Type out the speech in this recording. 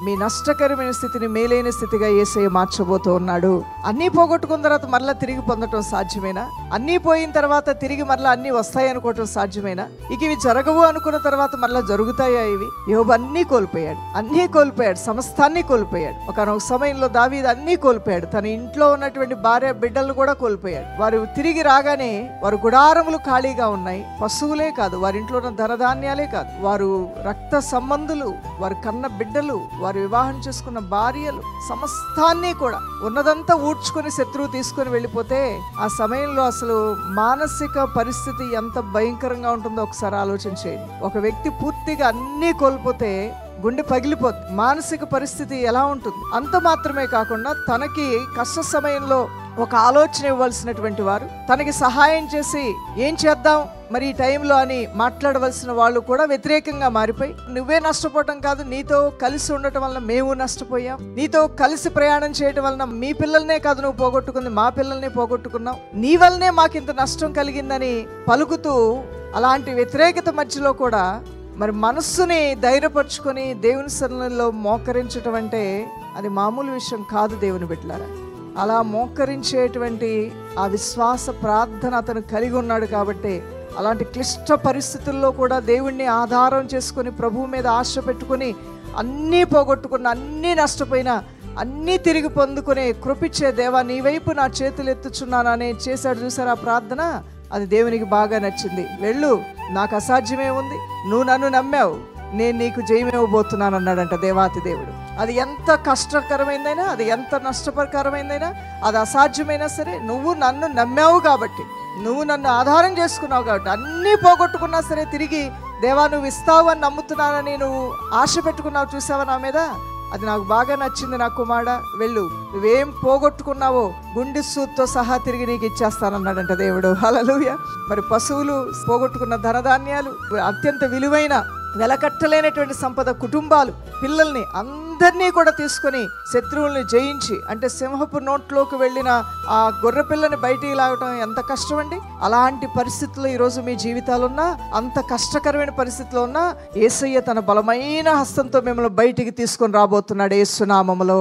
మీ నష్టకరమైన స్థితిని మేలైన స్థితిగా యేసయ్య మార్చబోతూ ఉన్నాడు. అన్నీ పోగొట్టుకున్న తర్వాత మరలా తిరిగి పొందటం సాధ్యమేనా? అన్నీ పోయిన తర్వాత తిరిగి మరలా అన్నీ వస్తాయి అనుకోవటం సాధ్యమేనా? ఇక ఇవి జరగవు అనుకున్న తర్వాత మరలా జరుగుతాయా? ఇవి యోబు అన్నీ కోల్పోయాడు, సమస్తాన్ని కోల్పోయాడు. ఒకనొక సమయంలో దావీదు అన్నీ కోల్పోయాడు. తన ఇంట్లో ఉన్నటువంటి భార్య బిడ్డలను కూడా కోల్పోయాడు. వారు తిరిగి రాగానే వారు గుడారములు ఖాళీగా ఉన్నాయి. పశువులే కాదు, వారి ఇంట్లో ఉన్న ధనధాన్యాలే కాదు, వారు రక్త సంబంధులు, వారు కన్న బిడ్డలు, వారు వివాహం చేసుకున్న భార్యలు, సమస్తాన్ని కూడా ఉన్నదంతా ఊడ్చుకొని శత్రువు తీసుకొని వెళ్ళిపోతే ఆ సమయంలో అసలు మానసిక పరిస్థితి ఎంత భయంకరంగా ఉంటుందో ఒకసారి ఆలోచన చేయండి. ఒక వ్యక్తి పూర్తిగా అన్నీ కోల్పోతే గుండె పగిలిపోతుంది. మానసిక పరిస్థితి ఎలా ఉంటుంది? అంత మాత్రమే కాకుండా తనకి కష్ట సమయంలో ఒక ఆలోచన ఇవ్వాల్సినటువంటి వారు, తనకి సహాయం చేసి ఏం చేద్దాం మరి ఈ టైంలో అని మాట్లాడవలసిన వాళ్ళు కూడా వ్యతిరేకంగా మారిపోయి, నువ్వే నష్టపోవటం కాదు, నీతో కలిసి ఉండటం వలన మేము నష్టపోయాం, నీతో కలిసి ప్రయాణం చేయటం వలన మీ పిల్లల్నే కాదు నువ్వు పోగొట్టుకుంది, మా పిల్లల్ని పోగొట్టుకున్నావు, నీ వల్లనే మాకింత నష్టం కలిగిందని పలుకుతూ అలాంటి వ్యతిరేకత మధ్యలో కూడా మరి మనస్సుని ధైర్యపరుచుకొని దేవుని సన్నిధిలో మోకరించటం అంటే అది మామూలు విషయం కాదు దేవుని బిడ్డలారా. అలా మోకరించేటువంటి ఆ విశ్వాస ప్రార్థన అతను కలిగి ఉన్నాడు కాబట్టి అలాంటి క్లిష్ట పరిస్థితుల్లో కూడా దేవుణ్ణి ఆధారం చేసుకొని ప్రభువు మీద ఆశ పెట్టుకొని అన్నీ పోగొట్టుకున్న, అన్నీ నష్టపోయినా అన్నీ తిరిగి పొందుకునే కృపిచ్చే దేవా నీ వైపు నా చేతులు ఎత్తుచున్నానని చేశాడు. చూసారు ఆ ప్రార్థన? అది దేవునికి బాగా నచ్చింది. వెళ్ళు, నాకు అసాధ్యమే ఉంది, నువ్వు నన్ను నమ్మావు, నేను నీకు జయమివ్వబోతున్నాను అన్నాడంట దేవాతి దేవుడు. అది ఎంత కష్టకరమైందైనా, అది ఎంత నష్టకరమైందైనా, అది అసాధ్యమైనా సరే నువ్వు నన్ను నమ్మావు కాబట్టి, నువ్వు నన్ను ఆధారం చేసుకున్నావు కాబట్టి, అన్నీ పోగొట్టుకున్నా సరే తిరిగి దేవా నువ్వు ఇస్తావు అని నమ్ముతున్నానని నువ్వు ఆశ పెట్టుకున్నావు. చూసావా నా మీద? అది నాకు బాగా నచ్చింది నా కుమారుడా, వెళ్ళు, నువ్వేం పోగొట్టుకున్నావో గుండె సూత్తో సహా తిరిగి నీకు ఇచ్చేస్తానన్నాడంట దేవుడు. హల్లెలూయా. మరి పశువులు, పోగొట్టుకున్న ధనధాన్యాలు, అత్యంత విలువైన వెలకట్టలేనటువంటి సంపద, కుటుంబాలు, పిల్లల్ని అందరినీ కూడా తీసుకొని శత్రువుల్ని జయించి, అంటే సింహపు నోట్లోకి వెళ్ళిన ఆ గొర్రె పిల్లని బయటికి లాగటం ఎంత కష్టం అండి. అలాంటి పరిస్థితుల్లో ఈరోజు మీ జీవితాలున్నా, అంత కష్టకరమైన పరిస్థితిలో ఉన్నా యేసయ్య తన బలమైన హస్తంతో మిమ్మల్ని బయటికి తీసుకొని రాబోతున్నాడు యేసు నామములో.